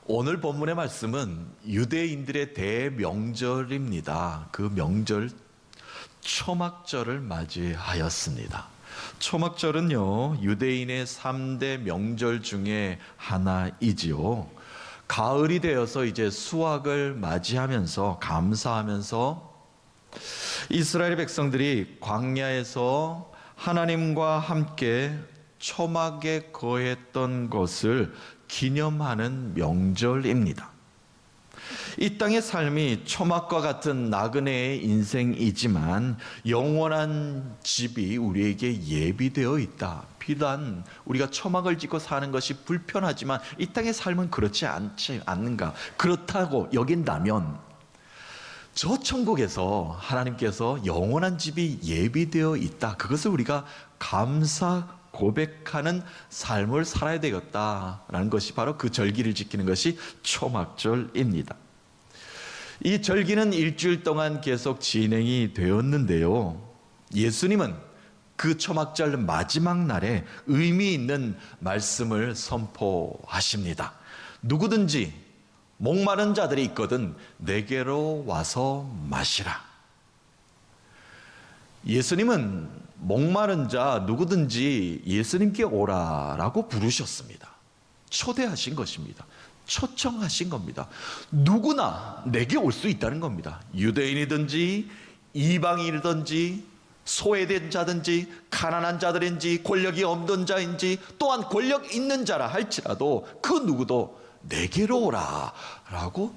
오늘 본문의 말씀은 유대인들의 대명절입니다. 그 명절 초막절을 맞이하였습니다. 초막절은요, 유대인의 3대 명절 중에 하나이지요. 가을이 되어서 이제 수확을 맞이하면서 감사하면서 이스라엘 백성들이 광야에서 하나님과 함께 초막에 거했던 것을 기념하는 명절입니다. 이 땅의 삶이 초막과 같은 나그네의 인생이지만 영원한 집이 우리에게 예비되어 있다. 비단 우리가 초막을 짓고 사는 것이 불편하지만 이 땅의 삶은 그렇지 않는가? 그렇다고 여긴다면 저 천국에서 하나님께서 영원한 집이 예비되어 있다. 그것을 우리가 감사 고백하는 삶을 살아야 되겠다라는 것이 바로 그 절기를 지키는 것이 초막절입니다. 이 절기는 일주일 동안 계속 진행이 되었는데요. 예수님은 그 초막절 마지막 날에 의미 있는 말씀을 선포하십니다. 누구든지 목마른 자들이 있거든 내게로 와서 마시라. 예수님은 목마른 자 누구든지 예수님께 오라라고 부르셨습니다. 초대하신 것입니다. 초청하신 겁니다. 누구나 내게 올 수 있다는 겁니다. 유대인이든지 이방인이든지 소외된 자든지 가난한 자들인지 권력이 없는 자인지 또한 권력 있는 자라 할지라도 그 누구도 내게로 오라라고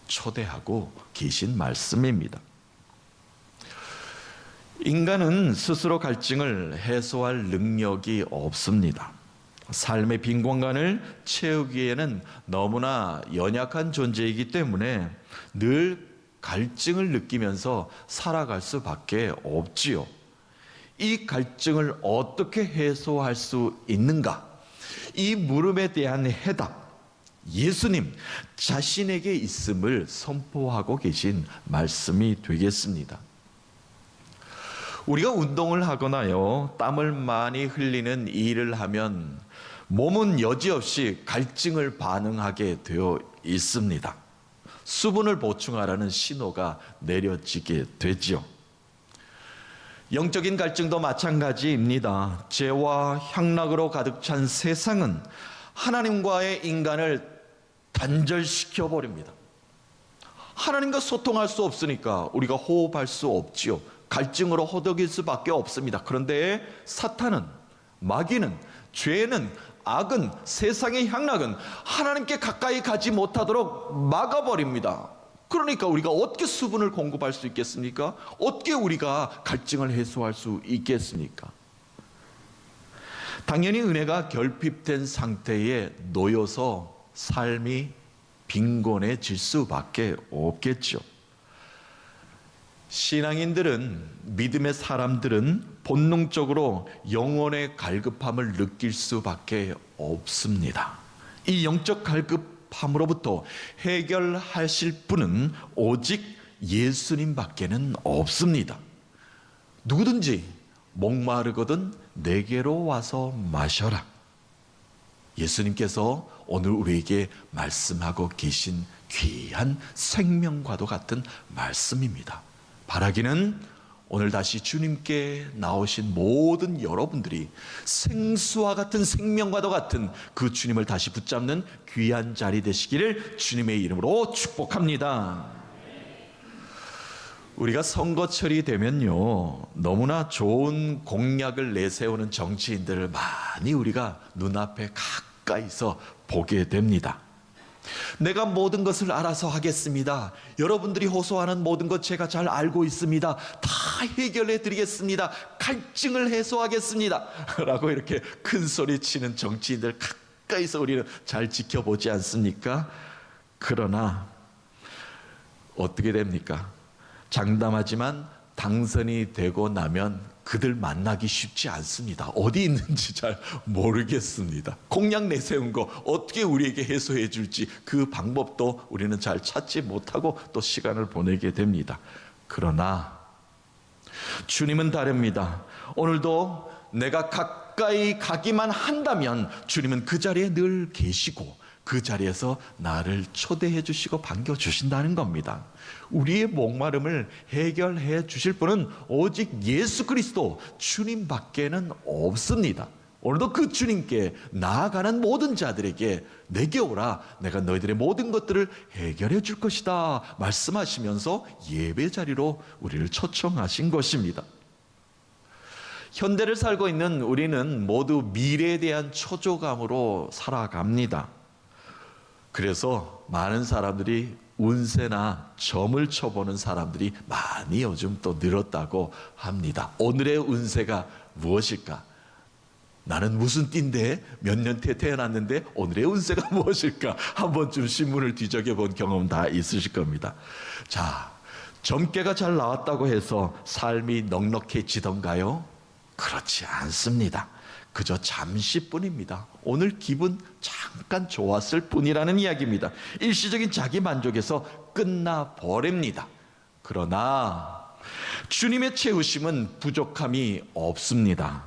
초대하고 계신 말씀입니다. 인간은 스스로 갈증을 해소할 능력이 없습니다. 삶의 빈 공간을 채우기에는 너무나 연약한 존재이기 때문에 늘 갈증을 느끼면서 살아갈 수밖에 없지요. 이 갈증을 어떻게 해소할 수 있는가? 이 물음에 대한 해답, 예수님 자신에게 있음을 선포하고 계신 말씀이 되겠습니다. 우리가 운동을 하거나요, 땀을 많이 흘리는 일을 하면 몸은 여지없이 갈증을 반응하게 되어 있습니다. 수분을 보충하라는 신호가 내려지게 되지요. 영적인 갈증도 마찬가지입니다. 죄와 향락으로 가득 찬 세상은 하나님과의 인간을 단절시켜 버립니다. 하나님과 소통할 수 없으니까 우리가 호흡할 수 없지요. 갈증으로 허덕일 수밖에 없습니다. 그런데 사탄은, 마귀는, 죄는, 악은, 세상의 향락은 하나님께 가까이 가지 못하도록 막아버립니다. 그러니까 우리가 어떻게 수분을 공급할 수 있겠습니까? 어떻게 우리가 갈증을 해소할 수 있겠습니까? 당연히 은혜가 결핍된 상태에 놓여서 삶이 빈곤해질 수밖에 없겠죠. 신앙인들은, 믿음의 사람들은 본능적으로 영혼의 갈급함을 느낄 수밖에 없습니다. 이 영적 갈급함으로부터 해결하실 분은 오직 예수님밖에는 없습니다. 누구든지 목마르거든 내게로 와서 마셔라. 예수님께서 오늘 우리에게 말씀하고 계신 귀한 생명과도 같은 말씀입니다. 바라기는 오늘 다시 주님께 나오신 모든 여러분들이 생수와 같은 생명과도 같은 그 주님을 다시 붙잡는 귀한 자리 되시기를 주님의 이름으로 축복합니다. 우리가 선거철이 되면요, 너무나 좋은 공약을 내세우는 정치인들을 많이 우리가 눈앞에 가까이서 보게 됩니다. 내가 모든 것을 알아서 하겠습니다. 여러분들이 호소하는 모든 것 제가 잘 알고 있습니다. 다 해결해 드리겠습니다. 갈증을 해소하겠습니다. 라고 이렇게 큰 소리 치는 정치인들 가까이서 우리는 잘 지켜보지 않습니까? 그러나 어떻게 됩니까? 장담하지만 당선이 되고 나면 그들 만나기 쉽지 않습니다. 어디 있는지 잘 모르겠습니다. 공약 내세운 거 어떻게 우리에게 해소해 줄지 그 방법도 우리는 잘 찾지 못하고 또 시간을 보내게 됩니다. 그러나 주님은 다릅니다. 오늘도 내가 가까이 가기만 한다면 주님은 그 자리에 늘 계시고 그 자리에서 나를 초대해 주시고 반겨주신다는 겁니다. 우리의 목마름을 해결해 주실 분은 오직 예수 그리스도 주님밖에는 없습니다. 오늘도 그 주님께 나아가는 모든 자들에게 내게 오라, 내가 너희들의 모든 것들을 해결해 줄 것이다 말씀하시면서 예배 자리로 우리를 초청하신 것입니다. 현대를 살고 있는 우리는 모두 미래에 대한 초조감으로 살아갑니다. 그래서 많은 사람들이 운세나 점을 쳐보는 사람들이 많이 요즘 또 늘었다고 합니다. 오늘의 운세가 무엇일까? 나는 무슨 띠인데 몇 년째 태어났는데 오늘의 운세가 무엇일까? 한 번쯤 신문을 뒤적여본 경험 다 있으실 겁니다. 자, 점괘가 잘 나왔다고 해서 삶이 넉넉해지던가요? 그렇지 않습니다. 그저 잠시뿐입니다. 오늘 기분 잠깐 좋았을 뿐이라는 이야기입니다. 일시적인 자기 만족에서 끝나버립니다. 그러나 주님의 채우심은 부족함이 없습니다.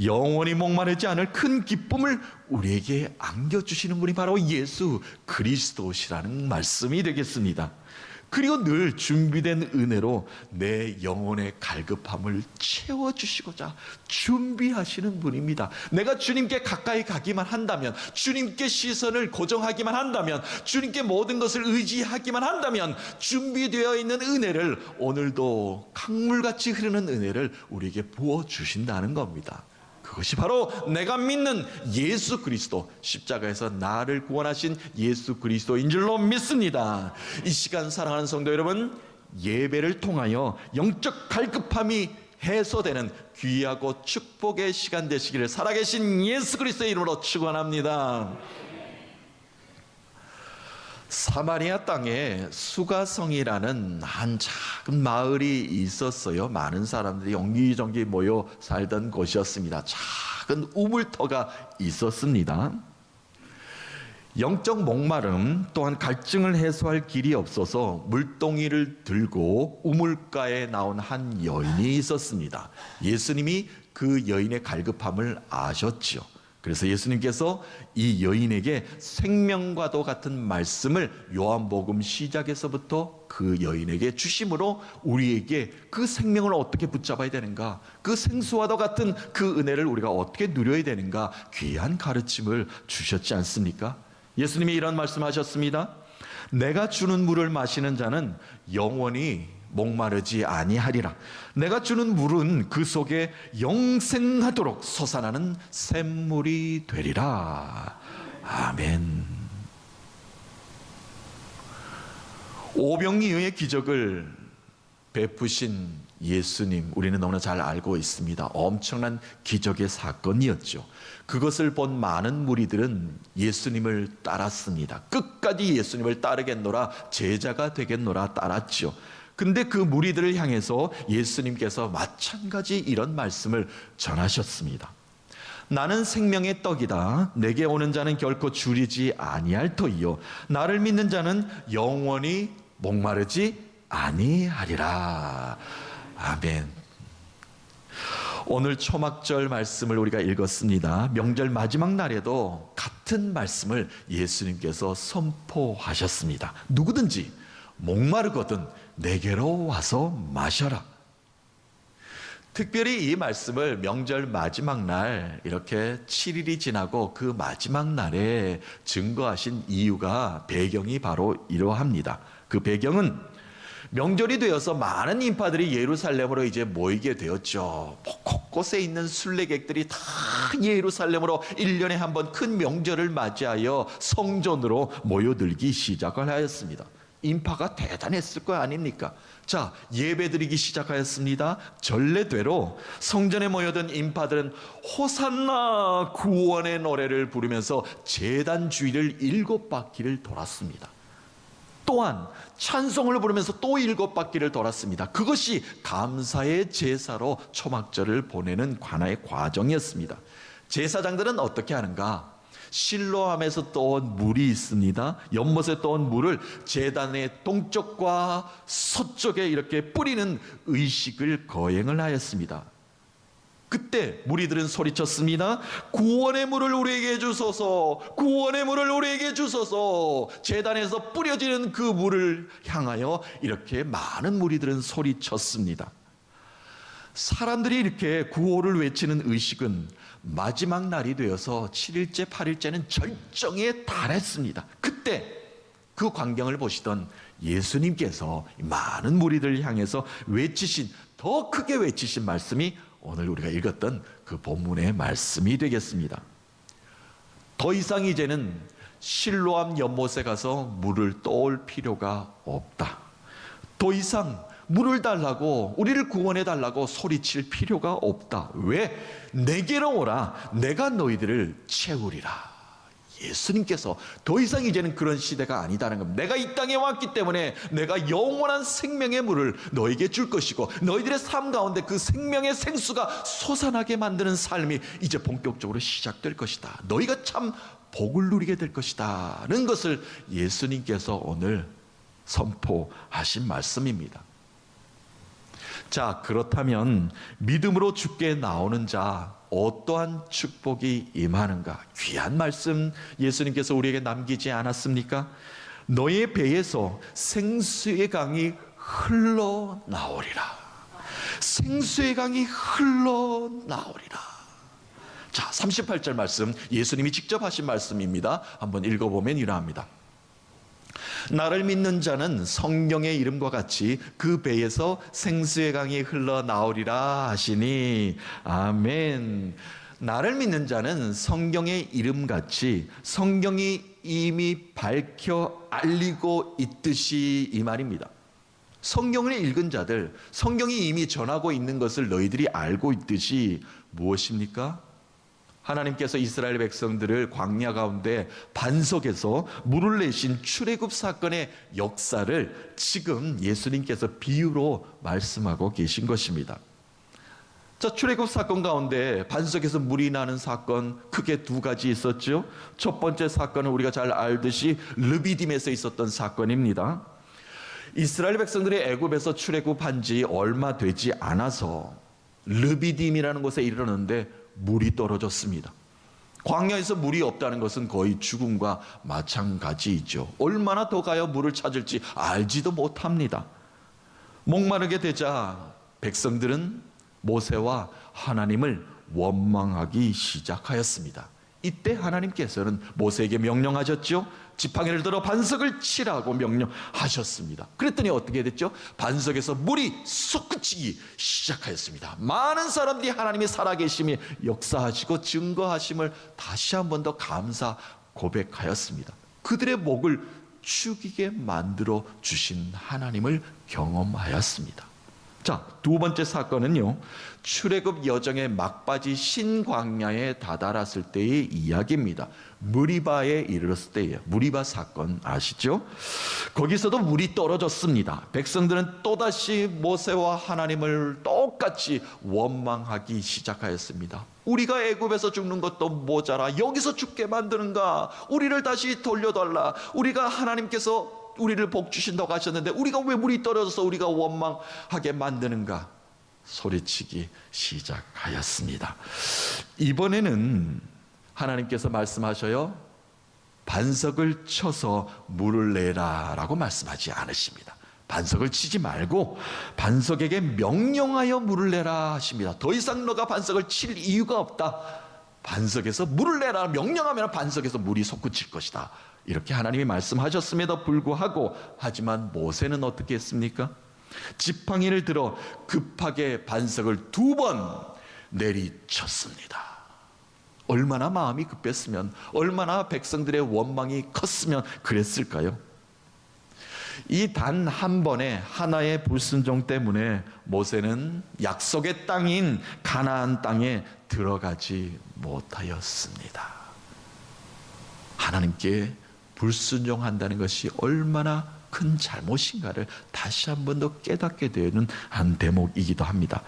영원히 목마르지 않을 큰 기쁨을 우리에게 안겨주시는 분이 바로 예수 그리스도시라는 말씀이 되겠습니다. 그리고 늘 준비된 은혜로 내 영혼의 갈급함을 채워주시고자 준비하시는 분입니다. 내가 주님께 가까이 가기만 한다면, 주님께 시선을 고정하기만 한다면, 주님께 모든 것을 의지하기만 한다면 준비되어 있는 은혜를, 오늘도 강물같이 흐르는 은혜를 우리에게 부어주신다는 겁니다. 그것이 바로 내가 믿는 예수 그리스도, 십자가에서 나를 구원하신 예수 그리스도인 줄로 믿습니다. 이 시간 사랑하는 성도 여러분, 예배를 통하여 영적 갈급함이 해소되는 귀하고 축복의 시간 되시기를 살아계신 예수 그리스도의 이름으로 축원합니다. 사마리아 땅에 수가성이라는 한 작은 마을이 있었어요. 많은 사람들이 옹기종기 모여 살던 곳이었습니다. 작은 우물터가 있었습니다. 영적 목마름 또한 갈증을 해소할 길이 없어서 물동이를 들고 우물가에 나온 한 여인이 있었습니다. 예수님이 그 여인의 갈급함을 아셨지요. 그래서 예수님께서 이 여인에게 생명과도 같은 말씀을 요한복음 시작에서부터 그 여인에게 주심으로 우리에게 그 생명을 어떻게 붙잡아야 되는가, 그 생수와도 같은 그 은혜를 우리가 어떻게 누려야 되는가 귀한 가르침을 주셨지 않습니까? 예수님이 이런 말씀하셨습니다. 내가 주는 물을 마시는 자는 영원히 목마르지 아니하리라. 내가 주는 물은 그 속에 영생하도록 솟아나는 샘물이 되리라. 아멘. 오병이어의 기적을 베푸신 예수님, 우리는 너무나 잘 알고 있습니다. 엄청난 기적의 사건이었죠. 그것을 본 많은 무리들은 예수님을 따랐습니다. 끝까지 예수님을 따르겠노라, 제자가 되겠노라 따랐죠. 근데 그 무리들을 향해서 예수님께서 마찬가지 이런 말씀을 전하셨습니다. 나는 생명의 떡이다. 내게 오는 자는 결코 줄이지 아니할 터이요, 나를 믿는 자는 영원히 목마르지 아니하리라. 아멘. 오늘 초막절 말씀을 우리가 읽었습니다. 명절 마지막 날에도 같은 말씀을 예수님께서 선포하셨습니다. 누구든지 목마르거든 내게로 와서 마셔라. 특별히 이 말씀을 명절 마지막 날, 이렇게 7일이 지나고 그 마지막 날에 증거하신 이유가, 배경이 바로 이러합니다. 그 배경은 명절이 되어서 많은 인파들이 예루살렘으로 이제 모이게 되었죠. 곳곳에 있는 순례객들이 다 예루살렘으로 1년에 한 번 큰 명절을 맞이하여 성전으로 모여들기 시작을 하였습니다. 인파가 대단했을 거 아닙니까? 자, 예배드리기 시작하였습니다. 전례대로 성전에 모여든 인파들은 호산나 구원의 노래를 부르면서 제단 주위를 7바퀴를 돌았습니다. 또한 찬송을 부르면서 또 7바퀴를 돌았습니다. 그것이 감사의 제사로 초막절을 보내는 관아의 과정이었습니다. 제사장들은 어떻게 하는가? 실로암에서 떠온 물이 있습니다. 연못에 떠온 물을 제단의 동쪽과 서쪽에 이렇게 뿌리는 의식을 거행을 하였습니다. 그때 무리들은 소리쳤습니다. 구원의 물을 우리에게 주소서, 구원의 물을 우리에게 주소서. 제단에서 뿌려지는 그 물을 향하여 이렇게 많은 무리들은 소리쳤습니다. 사람들이 이렇게 구호를 외치는 의식은 마지막 날이 되어서 7일째 8일째는 절정에 달했습니다. 그때 그 광경을 보시던 예수님께서 많은 무리들을 향해서 외치신, 더 크게 외치신 말씀이 오늘 우리가 읽었던 그 본문의 말씀이 되겠습니다. 더 이상 이제는 실로암 연못에 가서 물을 떠올 필요가 없다. 더 이상 물을 달라고, 우리를 구원해 달라고 소리칠 필요가 없다. 왜? 내게로 오라, 내가 너희들을 채우리라. 예수님께서 더 이상 이제는 그런 시대가 아니다는 겁니다. 내가 이 땅에 왔기 때문에 내가 영원한 생명의 물을 너에게 줄 것이고, 너희들의 삶 가운데 그 생명의 생수가 솟아나게 만드는 삶이 이제 본격적으로 시작될 것이다. 너희가 참 복을 누리게 될 것이다는 것을 예수님께서 오늘 선포하신 말씀입니다. 자, 그렇다면 믿음으로 주께 나오는 자 어떠한 축복이 임하는가? 귀한 말씀 예수님께서 우리에게 남기지 않았습니까? 너의 배에서 생수의 강이 흘러나오리라. 생수의 강이 흘러나오리라. 자, 38절 말씀 예수님이 직접 하신 말씀입니다. 한번 읽어보면 이러합니다. 나를 믿는 자는 성경의 이름과 같이 그 배에서 생수의 강이 흘러나오리라 하시니 아멘. 나를 믿는 자는 성경의 이름같이 성경이 이미 밝혀 알리고 있듯이, 이 말입니다. 성경을 읽은 자들, 성경이 이미 전하고 있는 것을 너희들이 알고 있듯이 무엇입니까? 하나님께서 이스라엘 백성들을 광야 가운데 반석에서 물을 내신 출애굽 사건의 역사를 지금 예수님께서 비유로 말씀하고 계신 것입니다. 자, 출애굽 사건 가운데 반석에서 물이 나는 사건 크게 두 가지 있었죠. 첫 번째 사건은 우리가 잘 알듯이 르비딤에서 있었던 사건입니다. 이스라엘 백성들이 애굽에서 출애굽한 지 얼마 되지 않아서 르비딤이라는 곳에 이르렀는데 물이 떨어졌습니다. 광야에서 물이 없다는 것은 거의 죽음과 마찬가지이죠. 얼마나 더 가야 물을 찾을지 알지도 못합니다. 목마르게 되자 백성들은 모세와 하나님을 원망하기 시작하였습니다. 이때 하나님께서는 모세에게 명령하셨죠. 지팡이를 들어 반석을 치라고 명령하셨습니다. 그랬더니 어떻게 됐죠? 반석에서 물이 솟구치기 시작하였습니다. 많은 사람들이 하나님이 살아계심이 역사하시고 증거하심을 다시 한 번 더 감사 고백하였습니다. 그들의 목을 축이게 만들어 주신 하나님을 경험하였습니다. 자, 두 번째 사건은요, 출애굽 여정의 막바지 신광야에 다다랐을 때의 이야기입니다. 무리바에 이르렀을 때예요. 무리바 사건 아시죠? 거기서도 물이 떨어졌습니다. 백성들은 또다시 모세와 하나님을 똑같이 원망하기 시작하였습니다. 우리가 애굽에서 죽는 것도 모자라 여기서 죽게 만드는가? 우리를 다시 돌려달라. 우리가 하나님께서 우리를 복 주신다고 하셨는데 우리가 왜 물이 떨어져서 우리가 원망하게 만드는가? 소리치기 시작하였습니다. 이번에는 하나님께서 말씀하셔요. 반석을 쳐서 물을 내라 라고 말씀하지 않으십니다. 반석을 치지 말고 반석에게 명령하여 물을 내라 하십니다. 더 이상 너가 반석을 칠 이유가 없다. 반석에서 물을 내라 명령하면 반석에서 물이 솟구칠 것이다. 이렇게 하나님이 말씀하셨음에도 불구하고, 하지만 모세는 어떻게 했습니까? 지팡이를 들어 급하게 반석을 2번 내리쳤습니다. 얼마나 마음이 급했으면, 얼마나 백성들의 원망이 컸으면 그랬을까요? 이 단 한 번의 하나의 불순종 때문에 모세는 약속의 땅인 가나안 땅에 들어가지 못하였습니다. 하나님께 불순종한다는 것이 얼마나 큰 잘못인가를 다시 한 번 더 깨닫게 되는 한 대목이기도 합니다.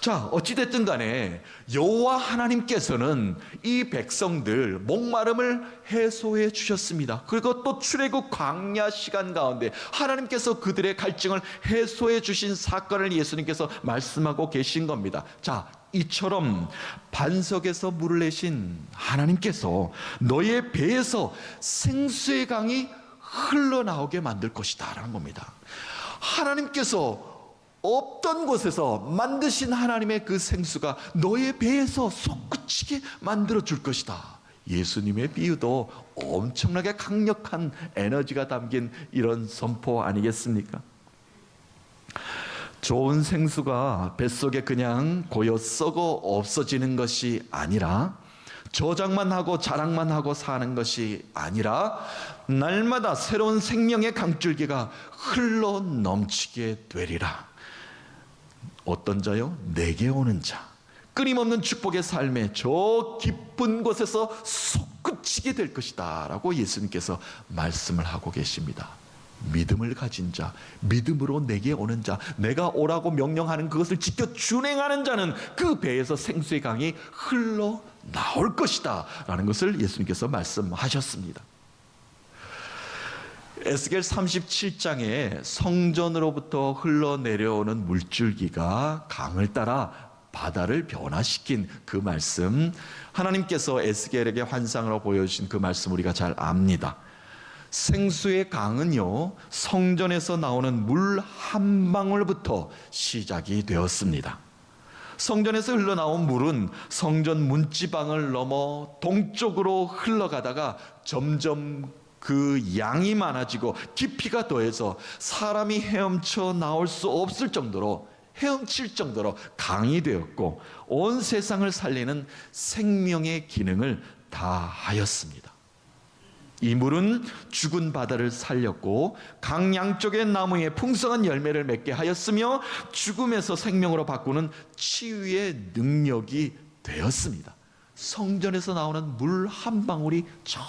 자, 어찌됐든 간에 여호와 하나님께서는 이 백성들 목마름을 해소해 주셨습니다. 그리고 또 출애굽 광야 시간 가운데 하나님께서 그들의 갈증을 해소해 주신 사건을 예수님께서 말씀하고 계신 겁니다. 자, 이처럼 반석에서 물을 내신 하나님께서 너의 배에서 생수의 강이 흘러나오게 만들 것이다 라는 겁니다. 하나님께서 없던 곳에서 만드신 하나님의 그 생수가 너의 배에서 솟구치게 만들어 줄 것이다. 예수님의 비유도 엄청나게 강력한 에너지가 담긴 이런 선포 아니겠습니까? 좋은 생수가 뱃속에 그냥 고여 썩어 없어지는 것이 아니라, 저장만 하고 자랑만 하고 사는 것이 아니라 날마다 새로운 생명의 강줄기가 흘러 넘치게 되리라. 어떤 자요? 내게 오는 자, 끊임없는 축복의 삶에 저 깊은 곳에서 솟구치게 될 것이다 라고 예수님께서 말씀을 하고 계십니다. 믿음을 가진 자, 믿음으로 내게 오는 자, 내가 오라고 명령하는 그것을 지켜 준행하는 자는 그 배에서 생수의 강이 흘러나올 것이다 라는 것을 예수님께서 말씀하셨습니다. 에스겔 37장에 성전으로부터 흘러내려오는 물줄기가 강을 따라 바다를 변화시킨 그 말씀, 하나님께서 에스겔에게 환상으로 보여주신 그 말씀 우리가 잘 압니다. 생수의 강은요, 성전에서 나오는 물 한 방울부터 시작이 되었습니다. 성전에서 흘러나온 물은 성전 문지방을 넘어 동쪽으로 흘러가다가 점점 그 양이 많아지고 깊이가 더해서 사람이 헤엄쳐 나올 수 없을 정도로, 헤엄칠 정도로 강이 되었고 온 세상을 살리는 생명의 기능을 다하였습니다. 이 물은 죽은 바다를 살렸고 강 양쪽의 나무에 풍성한 열매를 맺게 하였으며 죽음에서 생명으로 바꾸는 치유의 능력이 되었습니다. 성전에서 나오는 물 한 방울이 저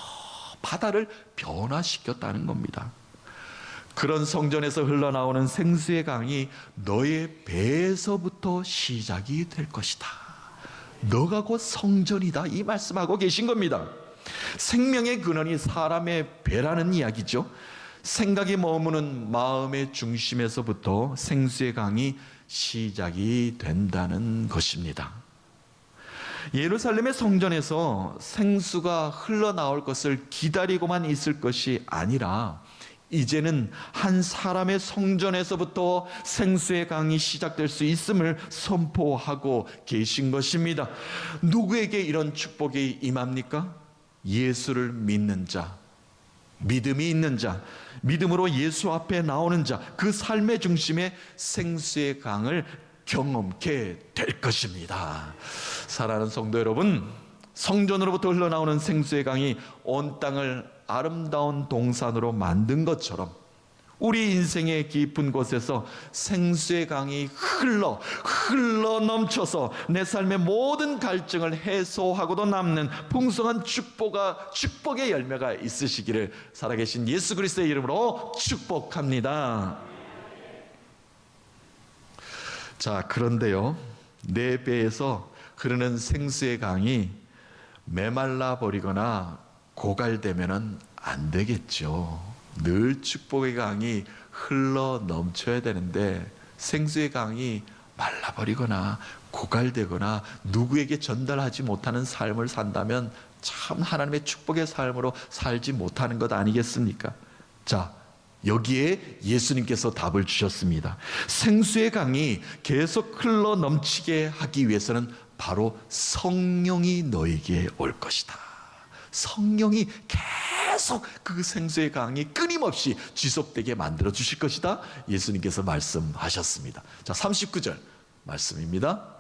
바다를 변화시켰다는 겁니다. 그런 성전에서 흘러나오는 생수의 강이 너의 배에서부터 시작이 될 것이다. 너가 곧 성전이다, 이 말씀하고 계신 겁니다. 생명의 근원이 사람의 배라는 이야기죠. 생각이 머무는 마음의 중심에서부터 생수의 강이 시작이 된다는 것입니다. 예루살렘의 성전에서 생수가 흘러나올 것을 기다리고만 있을 것이 아니라 이제는 한 사람의 성전에서부터 생수의 강이 시작될 수 있음을 선포하고 계신 것입니다. 누구에게 이런 축복이 임합니까? 예수를 믿는 자, 믿음이 있는 자, 믿음으로 예수 앞에 나오는 자, 그 삶의 중심에 생수의 강을 경험케 될 것입니다. 사랑하는 성도 여러분, 성전으로부터 흘러나오는 생수의 강이 온 땅을 아름다운 동산으로 만든 것처럼 우리 인생의 깊은 곳에서 생수의 강이 흘러 넘쳐서 내 삶의 모든 갈증을 해소하고도 남는 풍성한 축복의 열매가 있으시기를 살아계신 예수 그리스도의 이름으로 축복합니다. 자, 그런데요, 내 배에서 흐르는 생수의 강이 메말라 버리거나 고갈되면은 안 되겠죠. 늘 축복의 강이 흘러 넘쳐야 되는데 생수의 강이 말라버리거나 고갈되거나 누구에게 전달하지 못하는 삶을 산다면 참 하나님의 축복의 삶으로 살지 못하는 것 아니겠습니까? 자, 여기에 예수님께서 답을 주셨습니다. 생수의 강이 계속 흘러 넘치게 하기 위해서는 바로 성령이 너에게 올 것이다. 성령이 계속 그 생수의 강이 끊임없이 지속되게 만들어 주실 것이다. 예수님께서 말씀하셨습니다. 자, 39절 말씀입니다.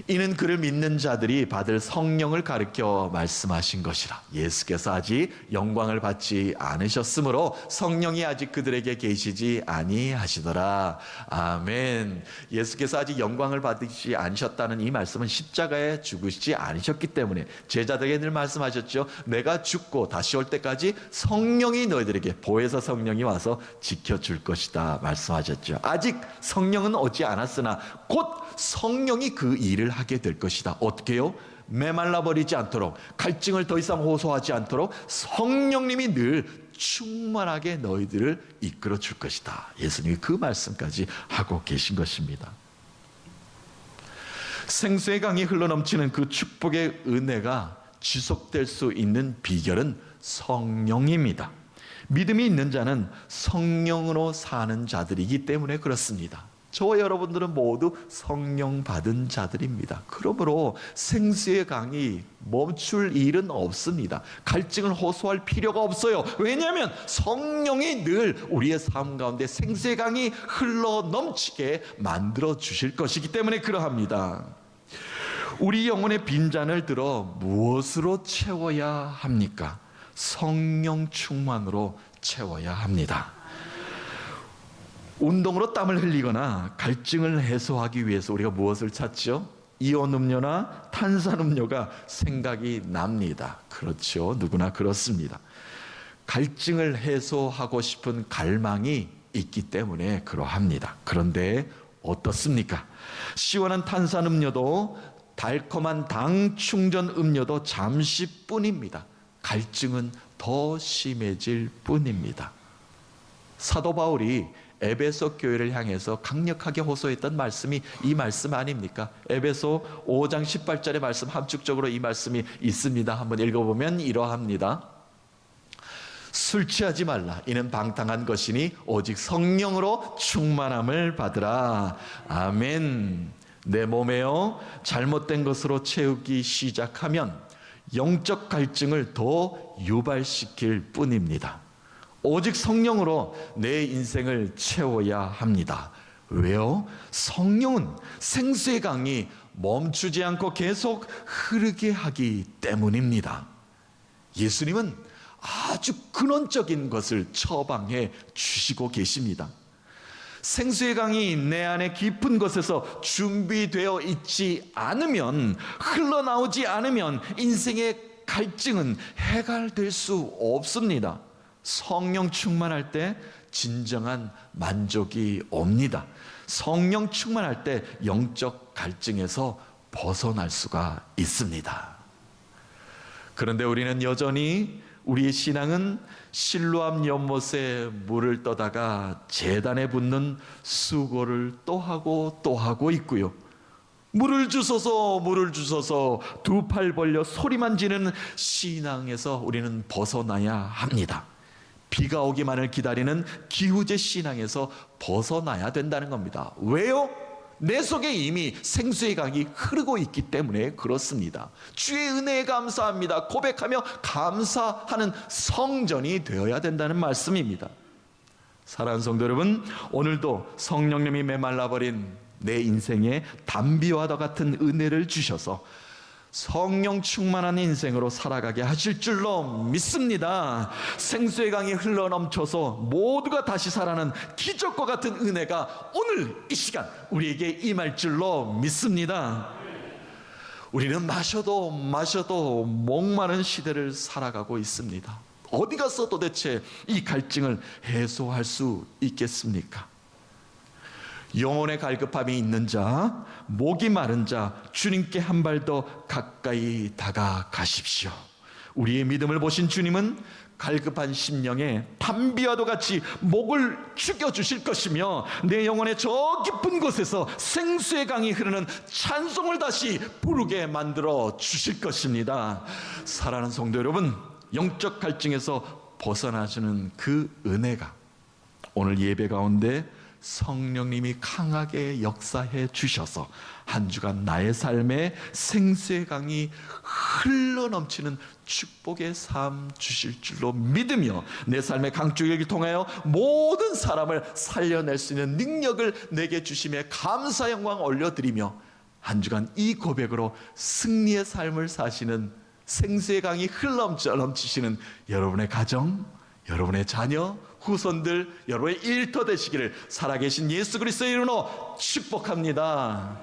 이는 그를 믿는 자들이 받을 성령을 가르쳐 말씀하신 것이라. 예수께서 아직 영광을 받지 않으셨으므로 성령이 아직 그들에게 계시지 아니하시더라. 아멘. 예수께서 아직 영광을 받지 않으셨다는 이 말씀은 십자가에 죽으시지 않으셨기 때문에 제자들에게 늘 말씀하셨죠. 내가 죽고 다시 올 때까지 성령이 너희들에게, 보혜사 성령이 와서 지켜줄 것이다 말씀하셨죠. 아직 성령은 오지 않았으나 곧 성령이 그 일을 하게 될 것이다. 어떻게요? 메말라 버리지 않도록, 갈증을 더 이상 호소하지 않도록 성령님이 늘 충만하게 너희들을 이끌어 줄 것이다. 예수님이 그 말씀까지 하고 계신 것입니다. 생수의 강이 흘러넘치는 그 축복의 은혜가 지속될 수 있는 비결은 성령입니다. 믿음이 있는 자는 성령으로 사는 자들이기 때문에 그렇습니다. 저와 여러분들은 모두 성령 받은 자들입니다. 그러므로 생수의 강이 멈출 일은 없습니다. 갈증을 호소할 필요가 없어요. 왜냐하면 성령이 늘 우리의 삶 가운데 생수의 강이 흘러 넘치게 만들어 주실 것이기 때문에 그러합니다. 우리 영혼의 빈잔을 들어 무엇으로 채워야 합니까? 성령 충만으로 채워야 합니다. 운동으로 땀을 흘리거나 갈증을 해소하기 위해서 우리가 무엇을 찾죠? 이온 음료나 탄산 음료가 생각이 납니다. 그렇죠. 누구나 그렇습니다. 갈증을 해소하고 싶은 갈망이 있기 때문에 그러합니다. 그런데 어떻습니까? 시원한 탄산 음료도 달콤한 당 충전 음료도 잠시뿐입니다. 갈증은 더 심해질 뿐입니다. 사도 바울이 에베소 교회를 향해서 강력하게 호소했던 말씀이 이 말씀 아닙니까? 에베소 5장 18절의 말씀, 함축적으로 이 말씀이 있습니다. 한번 읽어보면 이러합니다. 술 취하지 말라. 이는 방탕한 것이니 오직 성령으로 충만함을 받으라. 아멘. 내 몸에요 잘못된 것으로 채우기 시작하면 영적 갈증을 더 유발시킬 뿐입니다. 오직 성령으로 내 인생을 채워야 합니다. 왜요? 성령은 생수의 강이 멈추지 않고 계속 흐르게 하기 때문입니다. 예수님은 아주 근원적인 것을 처방해 주시고 계십니다. 생수의 강이 내 안에 깊은 곳에서 준비되어 있지 않으면, 흘러나오지 않으면 인생의 갈증은 해결될 수 없습니다. 성령 충만할 때 진정한 만족이 옵니다. 성령 충만할 때 영적 갈증에서 벗어날 수가 있습니다. 그런데 우리는 여전히 우리의 신앙은 실로암 연못에 물을 떠다가 제단에 붓는 수고를 또 하고 있고요. 물을 주소서 두 팔 벌려 소리만 지르는 신앙에서 우리는 벗어나야 합니다. 비가 오기만을 기다리는 기후제 신앙에서 벗어나야 된다는 겁니다. 왜요? 내 속에 이미 생수의 강이 흐르고 있기 때문에 그렇습니다. 주의 은혜에 감사합니다. 고백하며 감사하는 성전이 되어야 된다는 말씀입니다. 사랑하는 성도 여러분, 오늘도 성령님이 메말라버린 내 인생에 담비와도 같은 은혜를 주셔서 성령 충만한 인생으로 살아가게 하실 줄로 믿습니다. 생수의 강이 흘러넘쳐서 모두가 다시 살아나는 기적과 같은 은혜가 오늘 이 시간 우리에게 임할 줄로 믿습니다. 우리는 마셔도 목마른 시대를 살아가고 있습니다. 어디 가서 도대체 이 갈증을 해소할 수 있겠습니까? 영혼의 갈급함이 있는 자, 목이 마른 자, 주님께 한 발 더 가까이 다가가십시오. 우리의 믿음을 보신 주님은 갈급한 심령에 담비와도 같이 목을 죽여주실 것이며, 내 영혼의 저 깊은 곳에서 생수의 강이 흐르는 찬송을 다시 부르게 만들어 주실 것입니다. 사랑하는 성도 여러분, 영적 갈증에서 벗어나주는 그 은혜가 오늘 예배 가운데 성령님이 강하게 역사해 주셔서 한 주간 나의 삶에 생수의 강이 흘러넘치는 축복의 삶 주실 줄로 믿으며, 내 삶의 강줄기를 통하여 모든 사람을 살려낼 수 있는 능력을 내게 주심에 감사 영광 올려드리며, 한 주간 이 고백으로 승리의 삶을 사시는, 생수의 강이 흘러넘치시는 여러분의 가정, 여러분의 자녀, 후손들, 여러분의 일터 되시기를 살아계신 예수 그리스도의 이름으로 축복합니다.